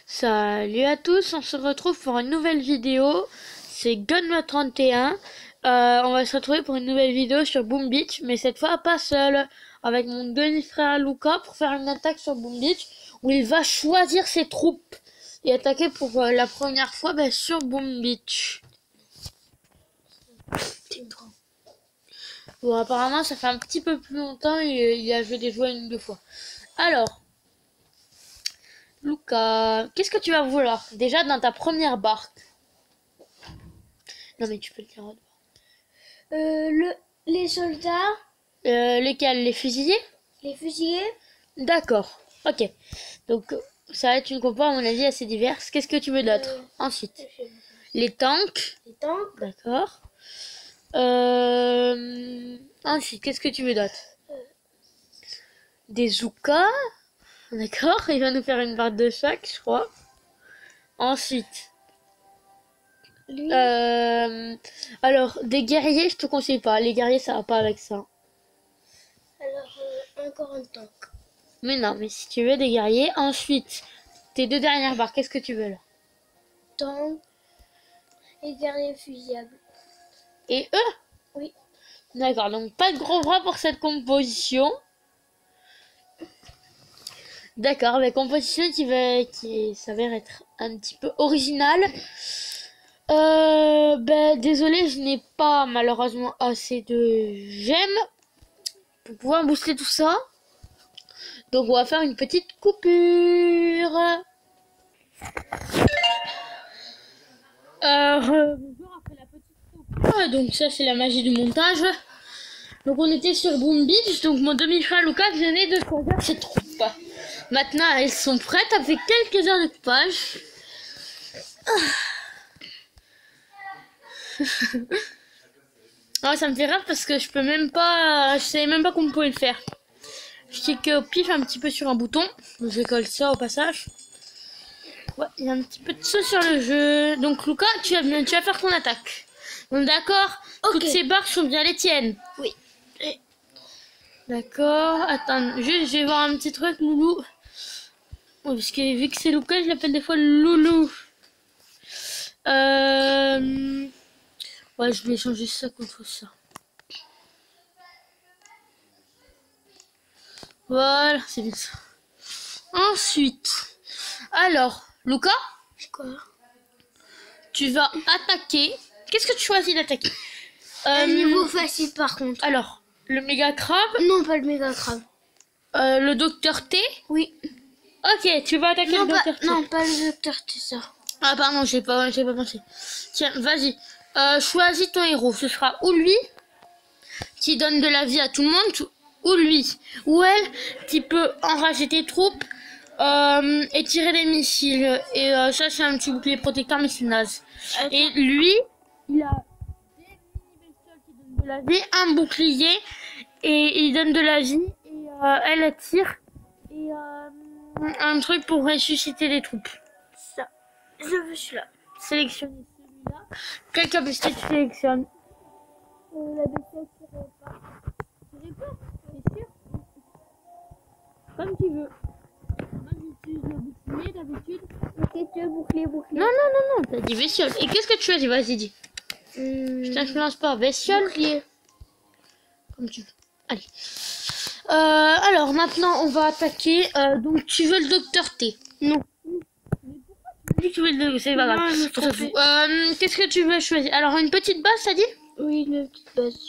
Salut à tous, on se retrouve pour une nouvelle vidéo. C'est Gun31. On va se retrouver pour une nouvelle vidéo sur Boom Beach, mais cette fois pas seul, avec mon demi-frère Luca pour faire une attaque sur Boom Beach, où il va choisir ses troupes et attaquer pour la première fois sur Boom Beach. Bon, apparemment ça fait un petit peu plus longtemps, il a joué des jouets une ou deux fois. Alors, Luca, qu'est-ce que tu vas vouloir déjà dans ta première barque? Non mais tu peux le dire. Les soldats. Lesquels? Les fusiliers? Les fusiliers. D'accord, ok. Donc ça va être une compo à mon avis assez diverse. Qu'est-ce que tu veux d'autre? Ensuite, les tanks. Les tanks. D'accord. Ensuite, qu'est-ce que tu veux d'autre? Des Zoukas. D'accord, il va nous faire une barre de chaque, je crois. Ensuite, alors, des guerriers, je te conseille pas. Les guerriers, ça va pas avec ça. Alors, encore un tank. Mais non, mais si tu veux des guerriers. Ensuite, tes deux dernières barres, qu'est-ce que tu veux là? Tank et guerriers fusillables. Et eux? Oui. D'accord, donc pas de gros bras pour cette composition. D'accord, mais composition qui s'avère être un petit peu originale. Désolé, je n'ai pas malheureusement assez de gemmes pour pouvoir booster tout ça. Donc on va faire une petite coupure. Donc ça c'est la magie du montage. Donc on était sur Boom Beach, donc mon demi-frère Lucas venait de choisir ses troupes. Maintenant elles sont prêtes avec quelques heures de coupage. Ça me fait rire parce que je savais même pas qu'on pouvait le faire. Je clique au pif un petit peu sur un bouton. Je colle ça au passage. Ouais, il y a un petit peu de saut sur le jeu. Donc Lucas, tu vas faire ton attaque. Donc d'accord, okay. Toutes ces barres sont bien les tiennes. Oui. D'accord, attends, juste je vais voir un petit truc, Loulou. Oui, parce que vu que c'est Lucas, je l'appelle des fois Loulou. Ouais, je vais changer ça contre ça. Voilà, c'est bien ça. Ensuite, alors, Luca, quoi? Tu vas attaquer. Qu'est-ce que tu choisis d'attaquer? Un niveau facile par contre. Alors, le méga crabe? Non, pas le méga crabe. Le docteur T? Oui. Ok, tu vas attaquer le docteur T. Non, pas le docteur T, ça. Ah pardon, j'ai pas pensé. Tiens, vas-y. Choisis ton héros. Ce sera ou lui, qui donne de la vie à tout le monde, ou lui, ou elle, qui peut enrager tes troupes et tirer des missiles. Et ça, c'est un petit bouclier protecteur, mais c'est naze. Et lui, il a des mini-bestioles qui donnent de la vie, un bouclier, et il donne de la vie, et elle tire, et un truc pour ressusciter les troupes. Ça, je veux celui-là. Sélectionner celui-là. Quelle bestiole tu sélectionnes? La bestiole tire pas. Tu pas, c'est sûr? Comme tu veux. Moi j'utilise le bouclier d'habitude. Ok, tu veux bouclier. Non, t'as dit bestiole. Et qu'est-ce que tu as dit? Vas-y, dis. Je t'influence pas. Bestiole. Bouclier. Comme tu veux. Allez. Alors maintenant on va attaquer. Donc tu veux le docteur T? Non. Tu veux le... C'est pas grave. Qu'est-ce que tu veux choisir? Alors une petite base, ça dit? Oui, une petite base.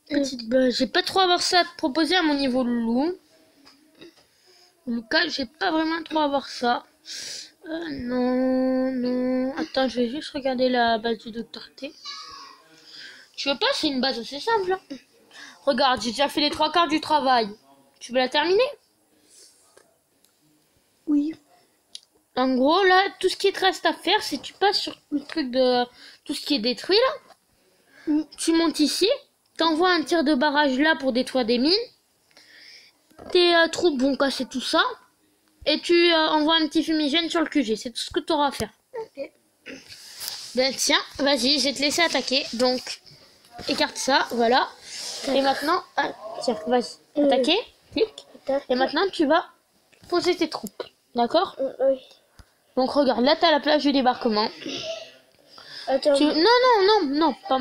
Petite base. J'ai pas trop avoir ça à te proposer à mon niveau loulou. Lucas, j'ai pas vraiment trop avoir ça. Non. Attends, je vais juste regarder la base du docteur T. Tu veux pas? C'est une base assez simple. Hein. Regarde, j'ai déjà fait les 3/4 du travail. Tu veux la terminer? Oui. En gros, là, tout ce qui te reste à faire, c'est tu passes sur le truc de tout ce qui est détruit, là. Tu montes ici, t'envoies un tir de barrage là pour détruire des mines. Tes troupes vont casser tout ça. Et tu envoies un petit fumigène sur le QG. C'est tout ce que tu auras à faire. Ok. Ben tiens, vas-y, je vais te laisser attaquer. Donc, écarte ça, voilà. Et maintenant, tiens, vas-y, attaquer. Clic. Et maintenant, tu vas poser tes troupes. D'accord? Oui. Donc regarde, là t'as la plage du débarquement. Attends. Non, pas...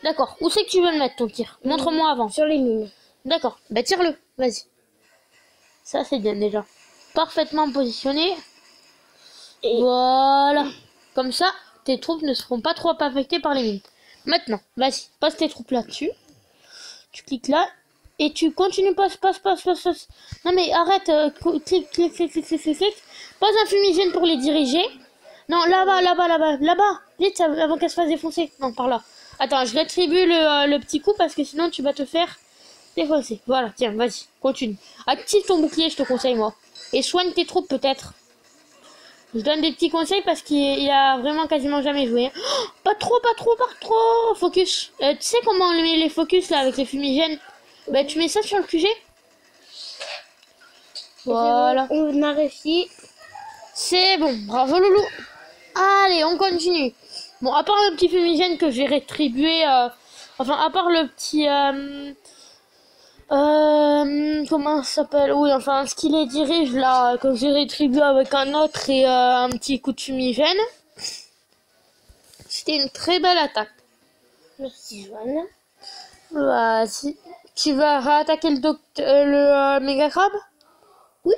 D'accord, où c'est que tu veux le mettre ton tir? Montre-moi avant. Sur les mines. D'accord, bah tire-le, vas-y. Ça c'est bien déjà. Parfaitement positionné. Et... Voilà. Comme ça, tes troupes ne seront pas trop affectées par les mines. Maintenant, vas-y, passe tes troupes là-dessus. Tu cliques là. Et tu continues, passe. Non mais arrête, clique. Pose un fumigène pour les diriger. Non, là-bas. Vite, avant qu'elle se fasse défoncer. Non, par là. Attends, je rétribue le petit coup parce que sinon tu vas te faire défoncer. Voilà, tiens, vas-y, continue. Active ton bouclier, je te conseille moi. Et soigne tes troupes peut-être. Je donne des petits conseils parce qu'il a vraiment quasiment jamais joué. Oh, pas trop. Focus. Tu sais comment on met les focus là avec les fumigènes? Bah tu mets ça sur le QG. Voilà. Bon, on a réussi. C'est bon, bravo Loulou. Allez, on continue. Bon, à part le petit fumigène que j'ai rétribué, enfin à part le petit, comment ça s'appelle? Oui, enfin ce qu'il est dirige là, que j'ai rétribué avec un autre et un petit coup de fumigène. C'était une très belle attaque. Merci Joanne. Vas-y. Tu vas réattaquer le méga crabe? Oui.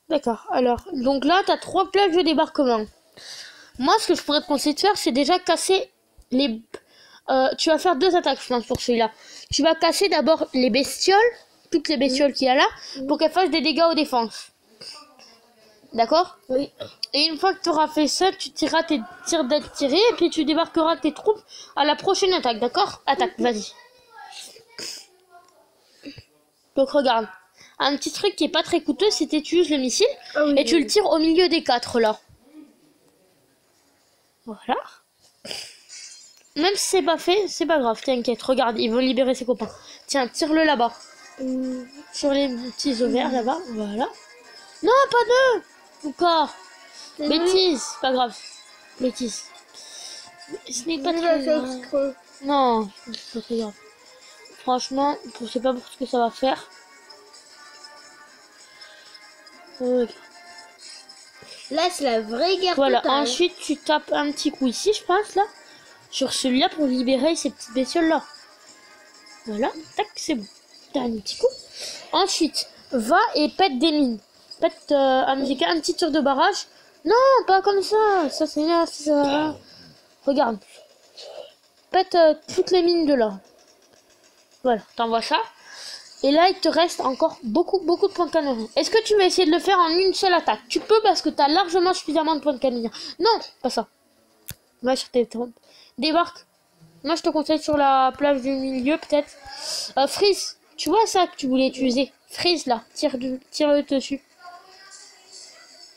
D'accord. Alors, donc là, tu as 3 plages de débarquement. Moi, ce que je pourrais te conseiller de faire, c'est déjà casser les... tu vas faire 2 attaques, je pense, pour celui-là. Tu vas casser d'abord les bestioles, toutes les bestioles qu'il y a là, pour qu'elles fassent des dégâts aux défenses. D'accord? Oui. Et une fois que tu auras fait ça, tu tireras tes tirs d'être tirés, et puis tu débarqueras tes troupes à la prochaine attaque, d'accord? Attaque, vas-y. Donc regarde, un petit truc qui est pas très coûteux, c'est que tu utilises le missile et tu le tires au milieu des 4 là. Voilà. Même si c'est pas fait, c'est pas grave, t'inquiète. Regarde, ils vont libérer ses copains. Tiens, tire-le là-bas. Sur les petits ovaires là-bas, voilà. Non, pas 2 encore. Bêtise, pas grave. Bêtise. Ce n'est pas très grave. Non, c'est pas très grave. Franchement, je sais pas pour ce que ça va faire. Là, c'est la vraie guerre. Voilà, totale. ensuite tu tapes un petit coup ici, je pense, là. Sur celui-là pour libérer ces petites bestioles-là. Voilà, tac, c'est bon. Dernier petit coup. Ensuite, va et pète des mines. Pète un petit tir de barrage. Non, pas comme ça. Ça, c'est là, ça. Regarde. Pète toutes les mines de là. Voilà, t'envoies ça. Et là, il te reste encore beaucoup de points de canonnier. Est-ce que tu vas essayer de le faire en une seule attaque? Tu peux parce que tu as largement suffisamment de points de canonnier. Non, pas ça. Va sur tes trompes. Débarque. Moi, je te conseille sur la plage du milieu, peut-être. Freeze. Tu vois ça que tu voulais utiliser? Freeze, là. Tire-le dessus.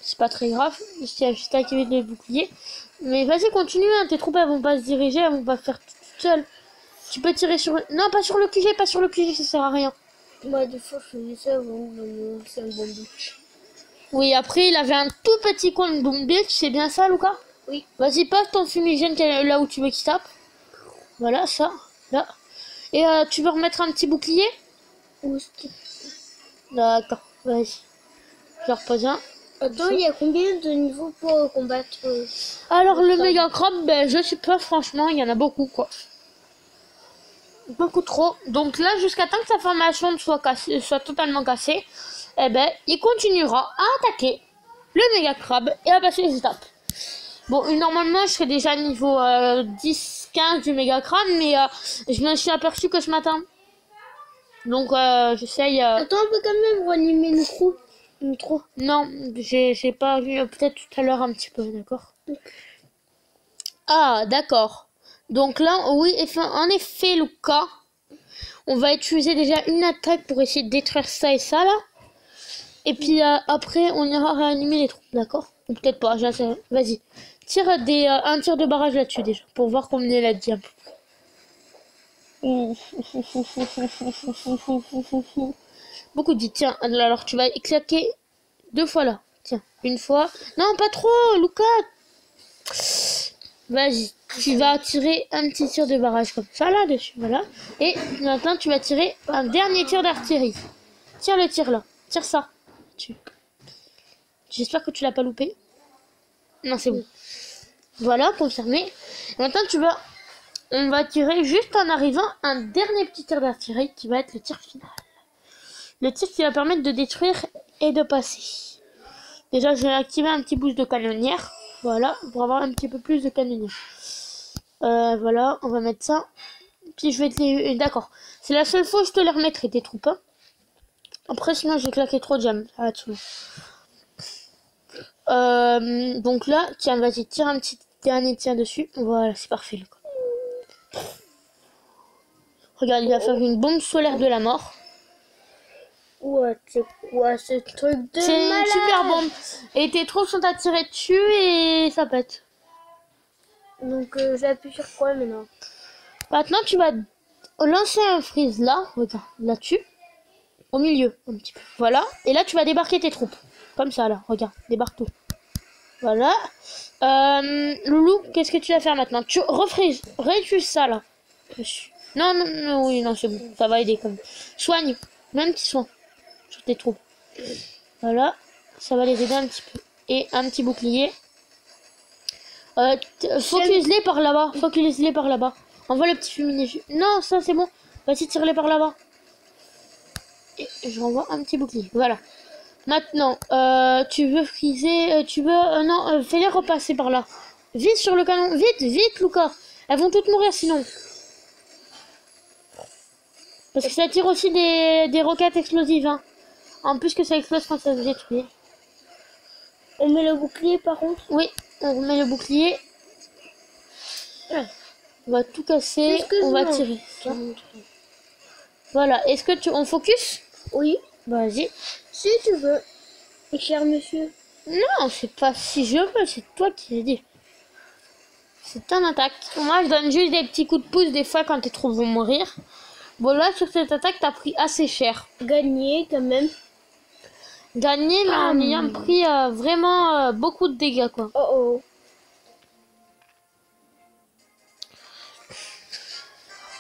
C'est pas très grave. Tiens, juste activer les boucliers. Mais vas-y, continue. Hein. Tes troupes, elles vont pas se diriger. Elles vont pas faire toutes seules. Tu peux tirer sur... Non, pas sur le QG. Pas sur le QG. Ça sert à rien. Moi, des fois, je faisais ça avant. C'est un bon but. Oui, après, il avait un tout petit coin de bombe bitch. C'est bien ça, Lucas? Oui. Vas-y, passe ton fumigène là où tu veux qu'il tape. Voilà, ça. Là. Et tu veux remettre un petit bouclier? Oui. D'accord, vas-y. Je repose un. Attends, il y a combien de niveaux pour combattre Alors, le méga crabe, ben, je sais pas, franchement, il y en a beaucoup, quoi. Beaucoup trop. Donc là, jusqu'à temps que sa formation soit totalement cassée, eh ben, il continuera à attaquer le méga crabe et à passer les étapes. Bon, normalement, je serais déjà niveau 10-15 du méga crabe, mais je me suis aperçu que ce matin. Donc, j'essaye... Attends, on peut quand même ranimer une trou. Non, j'ai pas vu, peut-être tout à l'heure un petit peu, d'accord. Ah, d'accord. Donc là, oui, en effet, Lucas, on va utiliser déjà une attaque pour essayer de détruire ça et ça, là. Et puis après, on ira réanimer les troupes, d'accord? Ou peut-être pas, vas-y. Tire un tir de barrage là-dessus déjà, pour voir combien il a dit. Beaucoup dit, tiens, alors tu vas éclater 2 fois là. Tiens, une fois. Non, pas trop, Lucas. Vas-y, tu vas tirer un petit tir de barrage comme ça là-dessus, voilà. Et maintenant, tu vas tirer un dernier tir d'artillerie. Tire le tir là, tire ça. J'espère que tu l'as pas loupé. Non, c'est bon. Voilà, confirmé. Maintenant, on va tirer juste en arrivant un dernier petit tir d'artillerie qui va être le tir final. Le tir qui va permettre de détruire et de passer. Déjà, je vais activer un petit boost de canonnière. Voilà, pour avoir un petit peu plus de canonnière. Voilà, on va mettre ça. Puis je vais te les... D'accord. C'est la seule fois que je te les remettrai, tes troupes. Hein. Après, sinon, j'ai claqué trop de jam. Ah, tu donc là, tiens, vas-y, tire un petit dernier tir dessus. Voilà, c'est parfait. Là. Regarde, il va faire une bombe solaire de la mort. Ouais, c'est quoi ce truc de C'est une malade? super bombe. Et tes troupes sont attirées dessus et ça pète. Donc j'appuie sur quoi maintenant? Maintenant, tu vas lancer un freeze là, regarde, là-dessus. Au milieu, un petit peu. Voilà. Et là, tu vas débarquer tes troupes. Comme ça, là. Regarde, débarque tout. Voilà. Loulou, qu'est-ce que tu vas faire maintenant? Tu refreeze. Réduis ça, là. Non, non, non, oui, non, c'est bon. Ça va aider quand même. Soigne. Même petit soin. Sur tes troupes. Voilà. Ça va les aider un petit peu. Et un petit bouclier. Focus-les par là-bas. Focus-les par là-bas. Envoie le petit fumier. Non, ça, c'est bon. Vas-y, tire-les par là-bas. Et je renvoie un petit bouclier. Voilà. Maintenant, tu veux friser, non, fais-les repasser par là. Vite sur le canon, vite, vite, Lucas. Elles vont toutes mourir sinon. Parce que ça tire aussi des roquettes explosives. Hein. En plus que ça explose quand ça se détruit. On met le bouclier par contre? Oui, on remet le bouclier. On va tout casser, on va tirer. Voilà, est-ce que on focus? Oui. Vas-y. Si tu veux. Cher monsieur. Non, c'est pas si je veux, c'est toi qui l'as dit. C'est un attaque. Moi, je donne juste des petits coups de pouce des fois quand tes troupes vont mourir. Bon, là, sur cette attaque, t'as pris assez cher. Gagné quand même. Gagné, mais en ayant pris vraiment beaucoup de dégâts, quoi. Oh oh.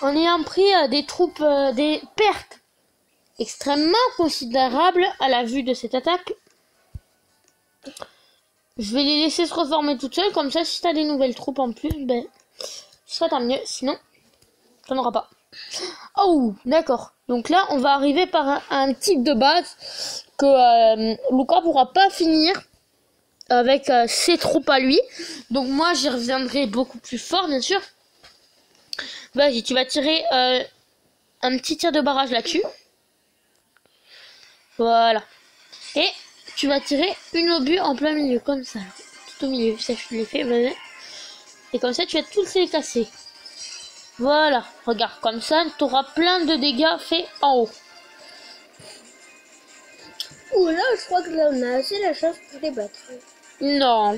En ayant pris des troupes, des pertes extrêmement considérables à la vue de cette attaque. Je vais les laisser se reformer toutes seules, comme ça, si t'as des nouvelles troupes en plus, ben, ce sera tant mieux, sinon, t'en auras pas. Oh, d'accord. Donc là, on va arriver par un type de base que Lucas pourra pas finir avec ses troupes à lui. Donc moi, j'y reviendrai beaucoup plus fort, bien sûr. Vas-y, tu vas tirer un petit tir de barrage là-dessus. Voilà. Et tu vas tirer une obus en plein milieu, comme ça. Tout au milieu, ça je l'ai fait. Vas-y. Et comme ça, tu vas tous les casser. Voilà. Regarde, comme ça, tu auras plein de dégâts faits en haut. Ouh là, je crois que là, on a assez la chance pour les battre. Non.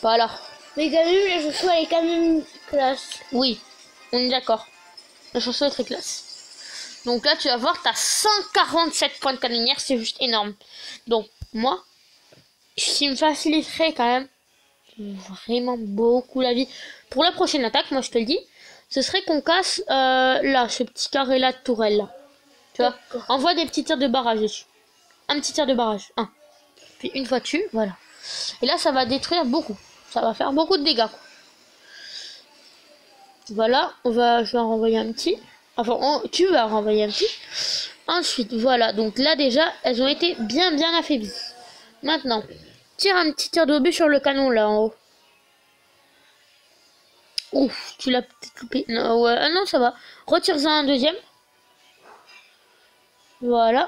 Voilà. Mais quand même, la chanson, elle est quand même classe. Oui, on est d'accord. La chanson est très classe. Donc là, tu vas voir, tu as 147 points de canonnière, c'est juste énorme. Donc, moi, ce qui me faciliterait quand même vraiment beaucoup la vie pour la prochaine attaque, moi je te le dis, ce serait qu'on casse là, ce petit carré là de tourelle là. Tu vois, envoie des petits tirs de barrage dessus. Un petit tir de barrage, un. Puis une fois dessus, voilà. Et là, ça va détruire beaucoup. Ça va faire beaucoup de dégâts, quoi. Voilà, je vais en renvoyer un petit. Enfin, tu vas en renvoyer un petit. Ensuite, voilà. Donc là, déjà, elles ont été bien affaiblies. Maintenant, tire un petit tir d'obus sur le canon, là, en haut. Ouf, tu l'as peut-être coupé. Non, ouais, non, ça va. Retire-en un deuxième. Voilà.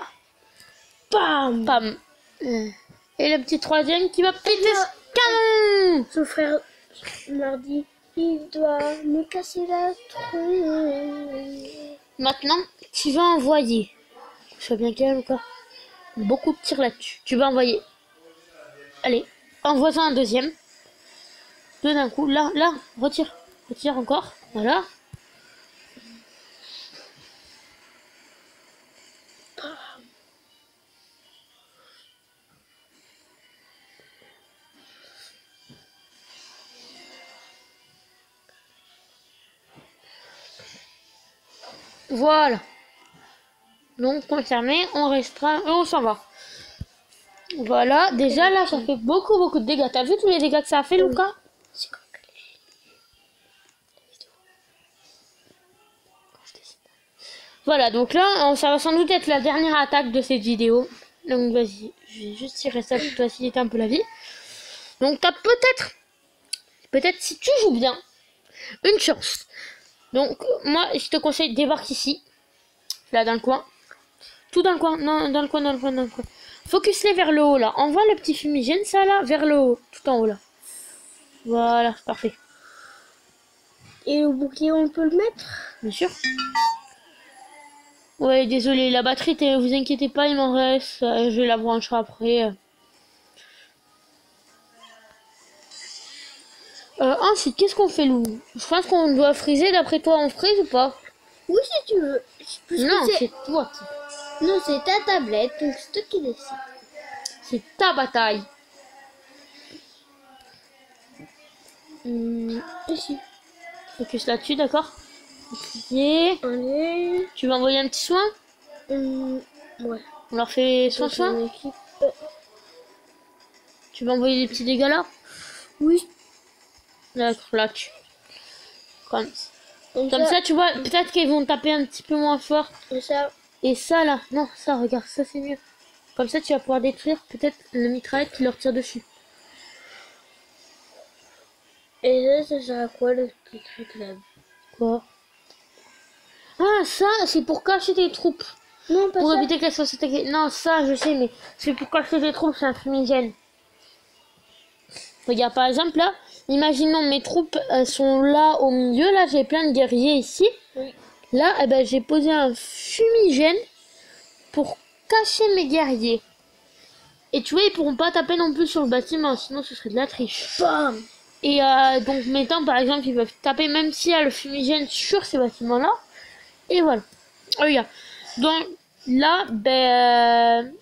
Bam. Pam. Et le petit troisième qui va péter ce canon. Son frère mardi, il doit me casser la tronche. Maintenant, tu vas envoyer. Sois bien calme ou quoi. Beaucoup de tirs là-dessus. Tu vas envoyer. Allez, envoie-en un deuxième. Deux d'un coup. Là, retire. Retire encore. Voilà. Voilà. Donc, confirmé, on restera et on s'en va. Voilà, déjà là, ça fait beaucoup de dégâts. T'as vu tous les dégâts que ça a fait, Lucas? C'est quoi? Voilà, donc là, ça va sans doute être la dernière attaque de cette vidéo. Donc vas-y, je vais juste tirer ça pour te faciliter un peu la vie. Donc t'as peut-être si tu joues bien, une chance. Donc moi, je te conseille de débarquer ici, là dans le coin. Tout dans le coin, non, dans le coin. Focus-les vers le haut là. Envoie le petit fumigène, ça là, vers le haut, tout en haut là. Voilà, parfait. Et le bouclier, on peut le mettre? Bien sûr. Ouais, désolé, la batterie, vous inquiétez pas, il m'en reste. Je vais la brancher après. Ensuite, qu'est-ce qu'on fait, Lou? Je pense qu'on doit friser. D'après toi, on frise ou pas? Oui, si tu veux. Non, c'est toi Non, c'est ta tablette, donc c'est toi qui décide. C'est ta bataille. Ici. Focus là-dessus, d'accord? Ok. Allez. Tu vas envoyer un petit soin? Ouais. On leur fait soin. Tu vas envoyer des petits dégâts là? Oui. D'accord, là tu. Comme ça, tu vois, peut-être qu'ils vont taper un petit peu moins fort. Et ça là, non, ça, regarde, ça c'est mieux. Comme ça, tu vas pouvoir détruire peut-être le mitraillette qui leur tire dessus. Et là, ça sert à quoi le petit truc là? Quoi? Ah, ça, c'est pour cacher tes troupes. Non, pas pour ça. éviter qu'elles soient attaquées. Non, ça, je sais, mais c'est pour cacher tes troupes, c'est un fumigène. Regarde, par exemple, là, imaginons mes troupes sont là au milieu. Là, j'ai plein de guerriers ici. Oui. Là, eh ben, j'ai posé un fumigène pour cacher mes guerriers. Et tu vois, ils pourront pas taper non plus sur le bâtiment, sinon ce serait de la triche. Bam. Et donc, mettons, par exemple, ils peuvent taper même s'il y a le fumigène sur ces bâtiments-là. Et voilà. Regarde. Donc, là, ben...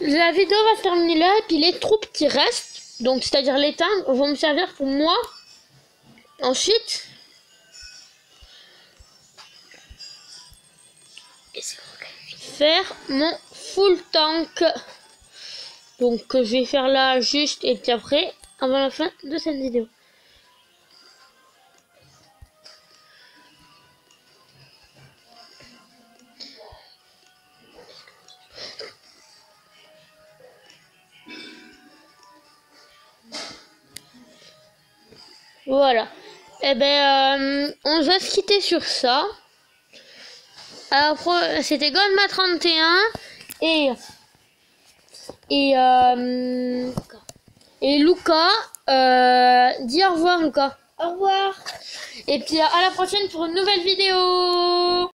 la vidéo va se terminer là, et puis les troupes qui restent, donc c'est-à-dire les tanks, vont me servir pour moi. Ensuite, faire mon full tank. Donc je vais faire là juste et puis après, avant la fin de cette vidéo. Voilà. Et ben, on va se quitter sur ça. Alors, c'était Godma 31 et Lucas. Dis au revoir, Lucas. Au revoir. Et puis à la prochaine pour une nouvelle vidéo.